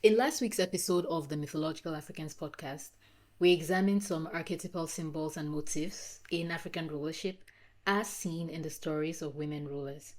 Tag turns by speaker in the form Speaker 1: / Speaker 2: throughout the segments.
Speaker 1: In last week's episode of the Mythological Africans podcast, we examined some archetypal symbols and motifs in African rulership as seen in the stories of women rulers.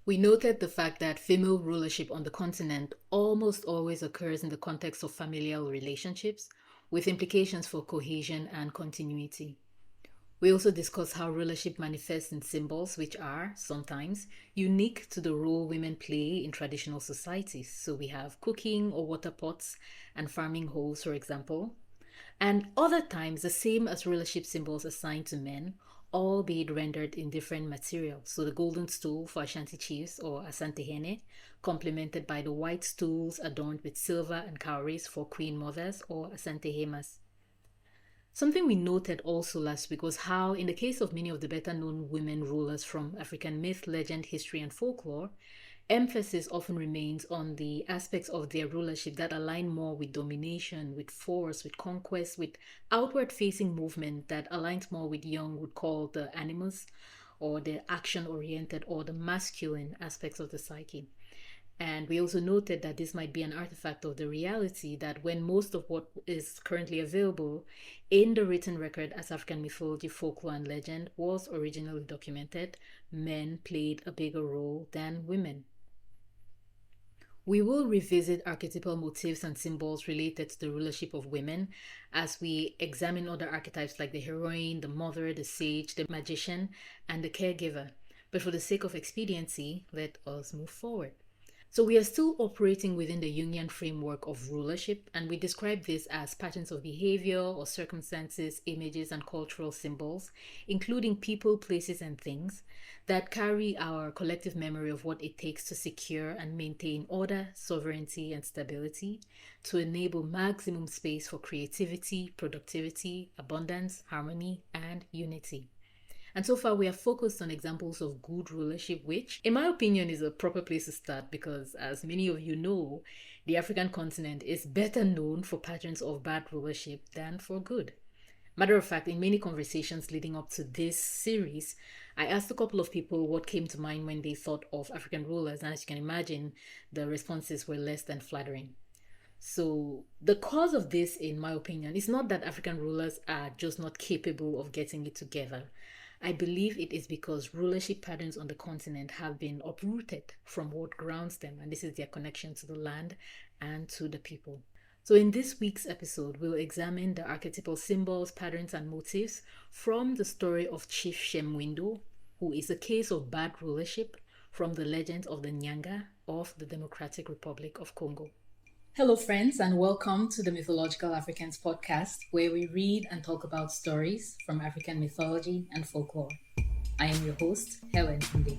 Speaker 1: We noted the fact that female rulership on the continent almost always occurs in the context of familial relationships, with implications for cohesion and continuity. We also discuss how rulership manifests in symbols which are, sometimes, unique to the role women play in traditional societies. So we have cooking or water pots and farming holes, for example. And other times, the same as rulership symbols assigned to men, albeit rendered in different materials. So the golden stool for Ashanti chiefs or asantehene, complemented by the white stools adorned with silver and cowries for queen mothers or asantehemas. Something we noted also last week was how, in the case of many of the better known women rulers from African myth, legend, history, and folklore, emphasis often remains on the aspects of their rulership that align more with domination, with force, with conquest, with outward facing movement that aligns more with Jung would call the animus, or the action oriented or the masculine aspects of the psyche. And we also noted that this might be an artifact of the reality that when most of what is currently available in the written record as African mythology, folklore, and legend was originally documented, men played a bigger role than women. We will revisit archetypal motifs and symbols related to the rulership of women as we examine other archetypes like the heroine, the mother, the sage, the magician, and the caregiver. But for the sake of expediency, let us move forward. So we are still operating within the Jungian framework of rulership, and we describe this as patterns of behavior or circumstances, images, and cultural symbols, including people, places, and things that carry our collective memory of what it takes to secure and maintain order, sovereignty, and stability, to enable maximum space for creativity, productivity, abundance, harmony, and unity. And so far, we have focused on examples of good rulership, which, in my opinion, is a proper place to start because, as many of you know, the African continent is better known for patterns of bad rulership than for good. Matter of fact, in many conversations leading up to this series, I asked a couple of people what came to mind when they thought of African rulers, and as you can imagine, the responses were less than flattering. So, the cause of this, in my opinion, is not that African rulers are just not capable of getting it together. I believe it is because rulership patterns on the continent have been uprooted from what grounds them, and this is their connection to the land and to the people. So in this week's episode, we'll examine the archetypal symbols, patterns, and motifs from the story of Chief Shemwindo, who is a case of bad rulership from the legend of the Nyanga of the Democratic Republic of Congo. Hello, friends, and welcome to the Mythological Africans podcast, where we read and talk about stories from African mythology and folklore. I am your host, Helen Tunde.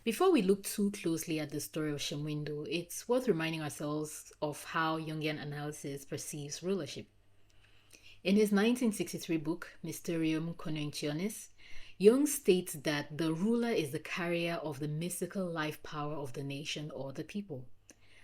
Speaker 1: Before we look too closely at the story of Shemwindo, it's worth reminding ourselves of how Jungian analysis perceives rulership. In his 1963 book, Mysterium Conjunctionis, Jung states that the ruler is the carrier of the mystical life power of the nation or the people.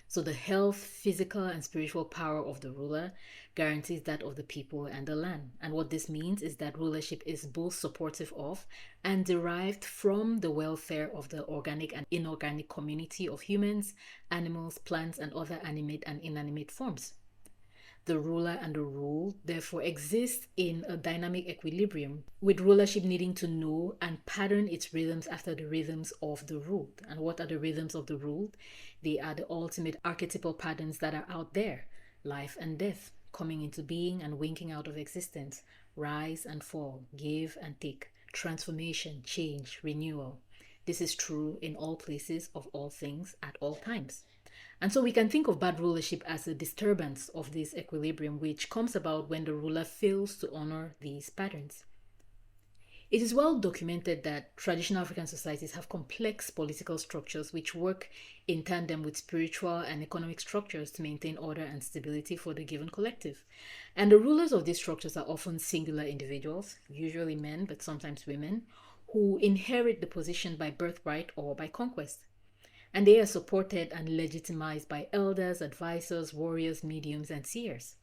Speaker 1: So the health, physical, and spiritual power of the ruler guarantees that of the people and the land. And what this means is that rulership is both supportive of and derived from the welfare of the organic and inorganic community of humans, animals, plants, and other animate and inanimate forms. The ruler and the ruled therefore exist in a dynamic equilibrium, with rulership needing to know and pattern its rhythms after the rhythms of the ruled. And what are the rhythms of the ruled? They are the ultimate archetypal patterns that are out there: life and death, coming into being and winking out of existence, rise and fall, give and take, transformation, change, renewal. This is true in all places of all things at all times. And so we can think of bad rulership as a disturbance of this equilibrium, which comes about when the ruler fails to honor these patterns. It is well documented that traditional African societies have complex political structures which work in tandem with spiritual and economic structures to maintain order and stability for the given collective. And the rulers of these structures are often singular individuals, usually men, but sometimes women, who inherit the position by birthright or by conquest. And they are supported and legitimized by elders, advisors, warriors, mediums, and seers.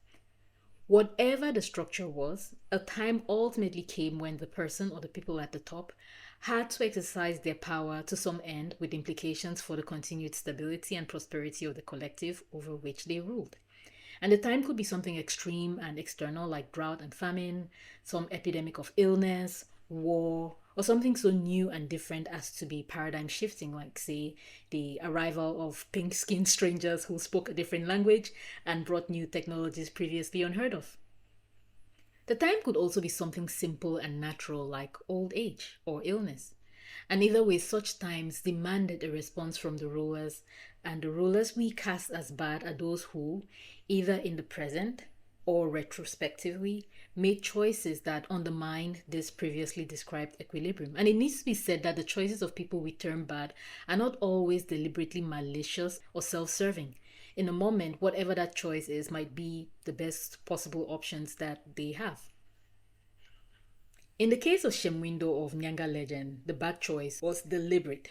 Speaker 1: Whatever the structure was, a time ultimately came when the person or the people at the top had to exercise their power to some end with implications for the continued stability and prosperity of the collective over which they ruled. And the time could be something extreme and external like drought and famine, some epidemic of illness, war, or something so new and different as to be paradigm shifting, like, say, the arrival of pink skinned strangers who spoke a different language and brought new technologies previously unheard of. The time could also be something simple and natural like old age or illness. And either way, such times demanded a response from the rulers, and the rulers we cast as bad are those who, either in the present or retrospectively, made choices that undermined this previously described equilibrium. And it needs to be said that the choices of people we term bad are not always deliberately malicious or self-serving. In a moment, whatever that choice is might be the best possible options that they have. In the case of Shemwindo of Nyanga legend, the bad choice was deliberate.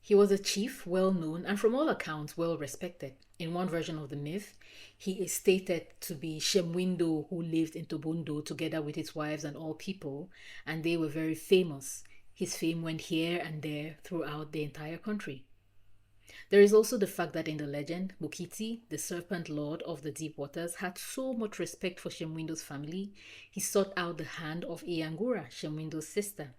Speaker 1: He was a chief, well known, and from all accounts, well respected. In one version of the myth, he is stated to be Shemwindo who lived in Tobondo together with his wives and all people, and they were very famous. His fame went here and there throughout the entire country. There is also the fact that in the legend, Mukiti, the serpent lord of the deep waters, had so much respect for Shemwindo's family, he sought out the hand of Iyangura, Shemwindo's sister.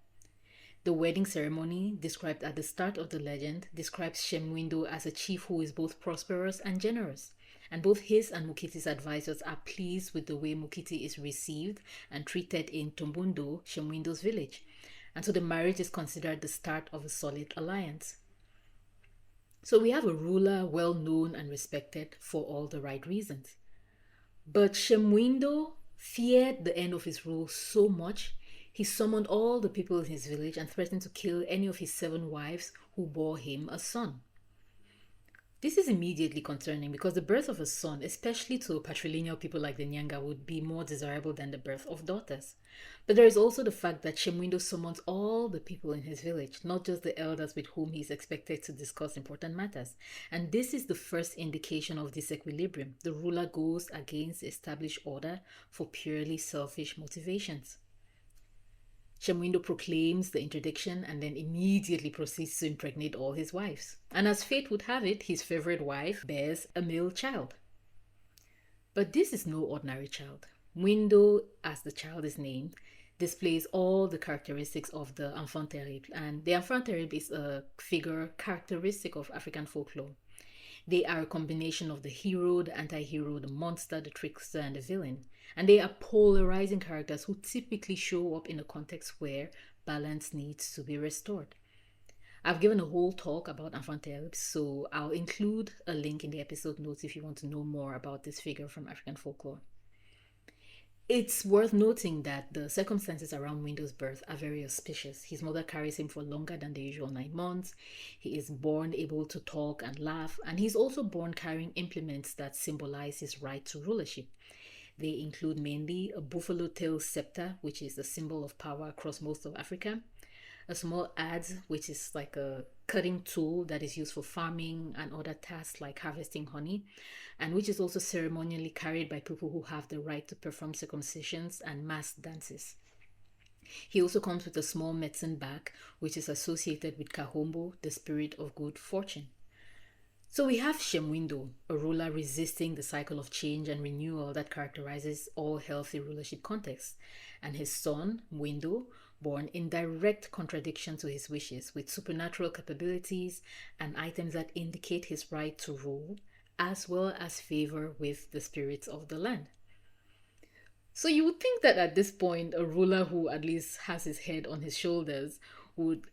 Speaker 1: The wedding ceremony, described at the start of the legend, describes Shemwindo as a chief who is both prosperous and generous. And both his and Mukiti's advisors are pleased with the way Mukiti is received and treated in Tombundo, Shemwindo's village. And so the marriage is considered the start of a solid alliance. So we have a ruler well known and respected for all the right reasons. But Shemwindo feared the end of his rule so much, he summoned all the people in his village and threatened to kill any of his 7 wives who bore him a son. This is immediately concerning because the birth of a son, especially to patrilineal people like the Nyanga, would be more desirable than the birth of daughters. But there is also the fact that Shemwindo summons all the people in his village, not just the elders with whom he is expected to discuss important matters. And this is the first indication of disequilibrium. The ruler goes against established order for purely selfish motivations. Shemwindo proclaims the interdiction and then immediately proceeds to impregnate all his wives. And as fate would have it, his favorite wife bears a male child. But this is no ordinary child. Mwindo, as the child is named, displays all the characteristics of the enfant terrible. And the enfant terrible is a figure characteristic of African folklore. They are a combination of the hero, the anti-hero, the monster, the trickster, and the villain. And they are polarizing characters who typically show up in a context where balance needs to be restored. I've given a whole talk about enfant terrible, so I'll include a link in the episode notes if you want to know more about this figure from African folklore. It's worth noting that the circumstances around Mwindo's birth are very auspicious. His mother carries him for longer than the usual 9 months. He is born able to talk and laugh, and he's also born carrying implements that symbolize his right to rulership. They include mainly a buffalo tail scepter, which is a symbol of power across most of Africa, a small adze, which is like a cutting tool that is used for farming and other tasks like harvesting honey, and which is also ceremonially carried by people who have the right to perform circumcisions and mass dances. He also comes with a small medicine bag, which is associated with Kahombo, the spirit of good fortune. So we have Shemwindo, a ruler resisting the cycle of change and renewal that characterizes all healthy rulership contexts, and his son, Mwindo, born in direct contradiction to his wishes, with supernatural capabilities and items that indicate his right to rule, as well as favor with the spirits of the land. So you would think that at this point, a ruler who at least has his head on his shoulders would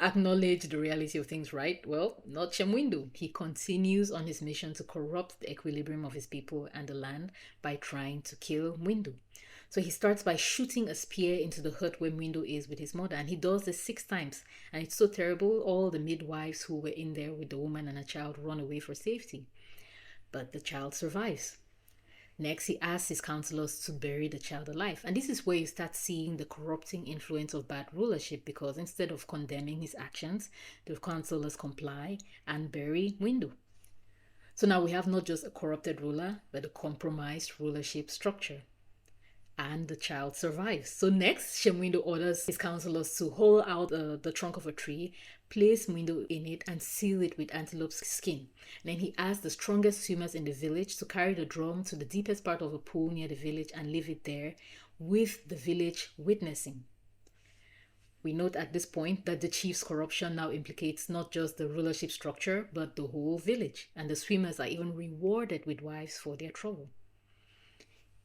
Speaker 1: acknowledge the reality of things, right? Well, not Shemwindo. He continues on his mission to corrupt the equilibrium of his people and the land by trying to kill Mwindo. So he starts by shooting a spear into the hut where Mwindo is with his mother, and he does this 6 times. And it's so terrible, all the midwives who were in there with the woman and a child run away for safety. But the child survives. Next, he asks his counselors to bury the child alive. And this is where you start seeing the corrupting influence of bad rulership, because instead of condemning his actions, the counselors comply and bury Mwindo. So now we have not just a corrupted ruler, but a compromised rulership structure. And the child survives. So next, Shemwindo orders his counselors to haul out the trunk of a tree, place Mwindo in it, and seal it with antelope's skin. And then he asks the strongest swimmers in the village to carry the drum to the deepest part of a pool near the village and leave it there, with the village witnessing. We note at this point that the chief's corruption now implicates not just the rulership structure, but the whole village, and the swimmers are even rewarded with wives for their trouble.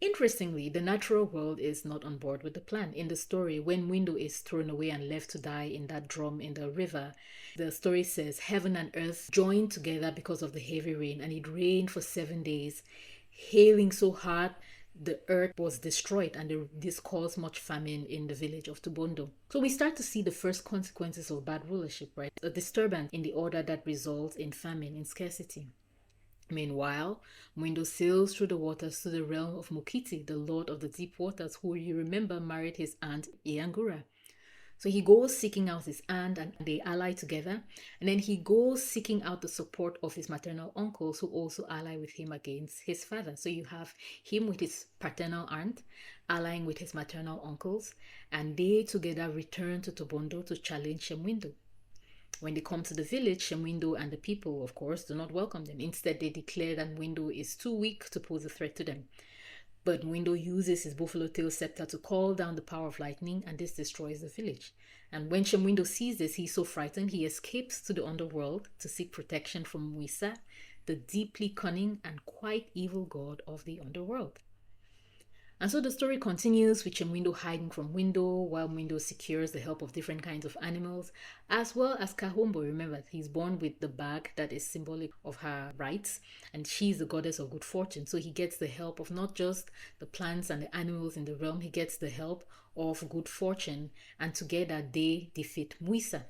Speaker 1: Interestingly, the natural world is not on board with the plan. In the story, when Mwindo is thrown away and left to die in that drum in the river, the story says heaven and earth joined together because of the heavy rain, and it rained for 7 days, hailing so hard the earth was destroyed, and this caused much famine in the village of Tubondo. So we start to see the first consequences of bad rulership, right? A disturbance in the order that results in famine, in scarcity. Meanwhile, Mwindo sails through the waters to the realm of Mokiti, the lord of the deep waters, who you remember married his aunt Iangura. So he goes seeking out his aunt and they ally together. And then he goes seeking out the support of his maternal uncles, who also ally with him against his father. So you have him with his paternal aunt allying with his maternal uncles, and they together return to Tobondo to challenge Shemwindo. When they come to the village, Shemwindo and the people, of course, do not welcome them. Instead, they declare that Mwindo is too weak to pose a threat to them. But Mwindo uses his buffalo tail scepter to call down the power of lightning, and this destroys the village. And when Shemwindo sees this, he's so frightened, he escapes to the underworld to seek protection from Mwisa, the deeply cunning and quite evil god of the underworld. And so the story continues with Shemwindo hiding from Mwindo while Mwindo secures the help of different kinds of animals, as well as Kahombo. Remember, he's born with the bag that is symbolic of her rights, and she's the goddess of good fortune. So he gets the help of not just the plants and the animals in the realm, he gets the help of good fortune, and together they defeat Mwisa.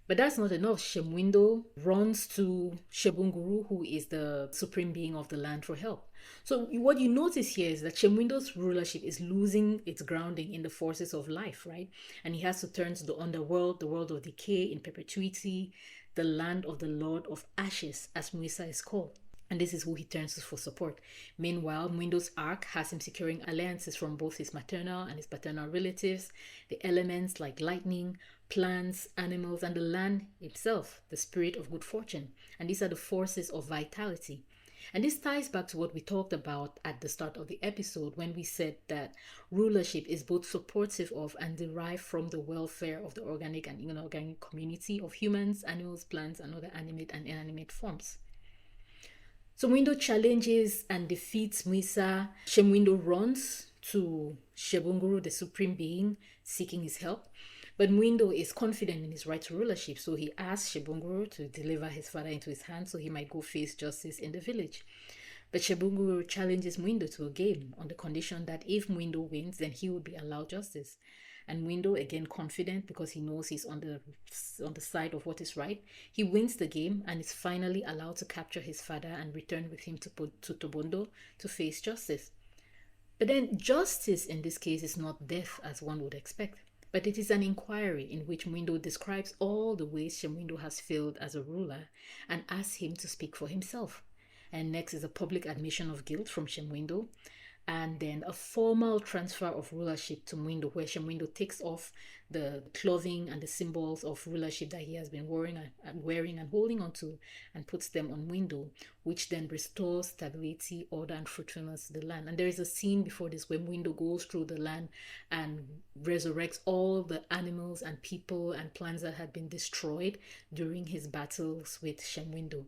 Speaker 1: But that's not enough. Shemwindo runs to Shebunguru, who is the supreme being of the land, for help. So what you notice here is that Shemwindo's rulership is losing its grounding in the forces of life, right? And he has to turn to the underworld, the world of decay in perpetuity, the land of the Lord of Ashes, as Mwisa is called. And this is who he turns to for support. Meanwhile, Mwindo's arc has him securing alliances from both his maternal and his paternal relatives, the elements like lightning, plants, animals, and the land itself, the spirit of good fortune. And these are the forces of vitality. And this ties back to what we talked about at the start of the episode when we said that rulership is both supportive of and derived from the welfare of the organic and inorganic community of humans, animals, plants, and other animate and inanimate forms. So Mwindo challenges and defeats Mwisa. Shemwindo runs to Shebunguru, the supreme being, seeking his help. But Mwindo is confident in his right to rulership, so he asks Shebunguru to deliver his father into his hands so he might go face justice in the village. But Shebunguru challenges Mwindo to a game on the condition that if Mwindo wins, then he will be allowed justice. And Mwindo, again confident because he knows he's on the side of what is right, he wins the game and is finally allowed to capture his father and return with him to Tobondo to face justice. But then justice in this case is not death as one would expect, but it is an inquiry in which Mwindo describes all the ways Shemwindo has failed as a ruler and asks him to speak for himself. And next is a public admission of guilt from Shemwindo, and then a formal transfer of rulership to Mwindo, where Shemwindo takes off the clothing and the symbols of rulership that he has been wearing and holding onto, and puts them on Mwindo, which then restores stability, order, and fruitfulness to the land. And there is a scene before this where Mwindo goes through the land and resurrects all the animals and people and plants that had been destroyed during his battles with Shemwindo.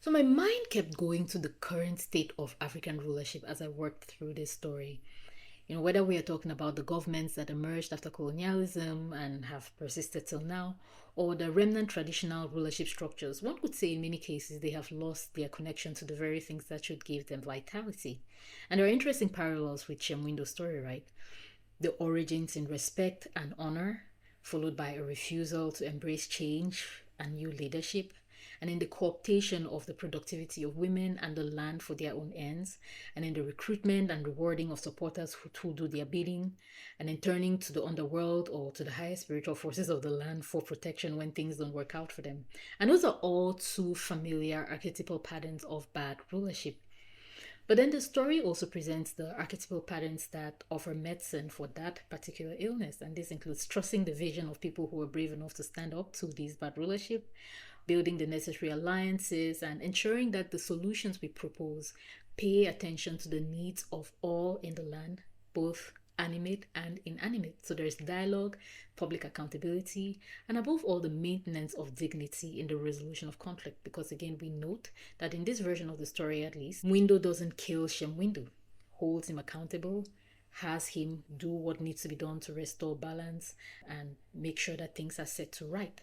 Speaker 1: So my mind kept going to the current state of African rulership as I worked through this story. Whether we are talking about the governments that emerged after colonialism and have persisted till now, or the remnant traditional rulership structures, one could say in many cases they have lost their connection to the very things that should give them vitality. And there are interesting parallels with Shemwindo's story, right? The origins in respect and honor, followed by a refusal to embrace change and new leadership, and in the cooptation of the productivity of women and the land for their own ends, and in the recruitment and rewarding of supporters who do their bidding, and in turning to the underworld or to the higher spiritual forces of the land for protection when things don't work out for them. And those are all too familiar archetypal patterns of bad rulership. But then the story also presents the archetypal patterns that offer medicine for that particular illness. And this includes trusting the vision of people who are brave enough to stand up to these bad rulership, building the necessary alliances, and ensuring that the solutions we propose pay attention to the needs of all in the land, both animate and inanimate. So there's dialogue, public accountability, and above all, the maintenance of dignity in the resolution of conflict. Because again, we note that in this version of the story, at least, Windo doesn't kill Shemwindo, holds him accountable, has him do what needs to be done to restore balance and make sure that things are set to right.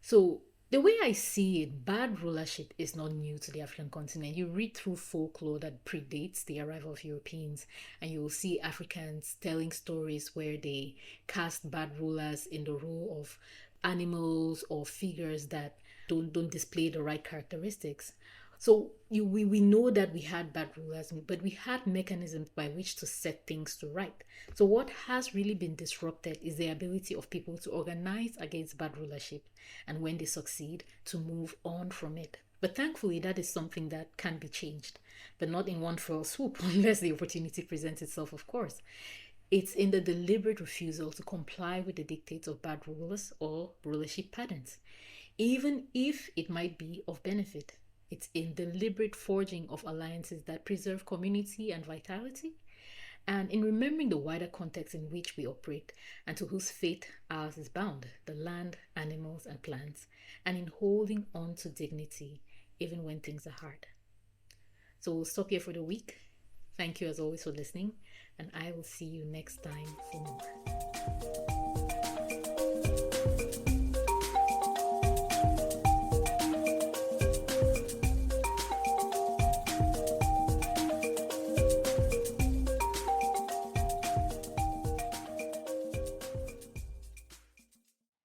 Speaker 1: So the way I see it, bad rulership is not new to the African continent. You read through folklore that predates the arrival of Europeans, and you will see Africans telling stories where they cast bad rulers in the role of animals or figures that don't display the right characteristics. So we know that we had bad rulers, but we had mechanisms by which to set things to right. So what has really been disrupted is the ability of people to organize against bad rulership, and when they succeed, to move on from it. But thankfully, that is something that can be changed, but not in one fell swoop, unless the opportunity presents itself, of course. It's in the deliberate refusal to comply with the dictates of bad rulers or rulership patterns, even if it might be of benefit. It's in deliberate forging of alliances that preserve community and vitality, and in remembering the wider context in which we operate and to whose fate ours is bound, the land, animals, and plants, and in holding on to dignity even when things are hard. So we'll stop here for the week. Thank you as always for listening, and I will see you next time for more.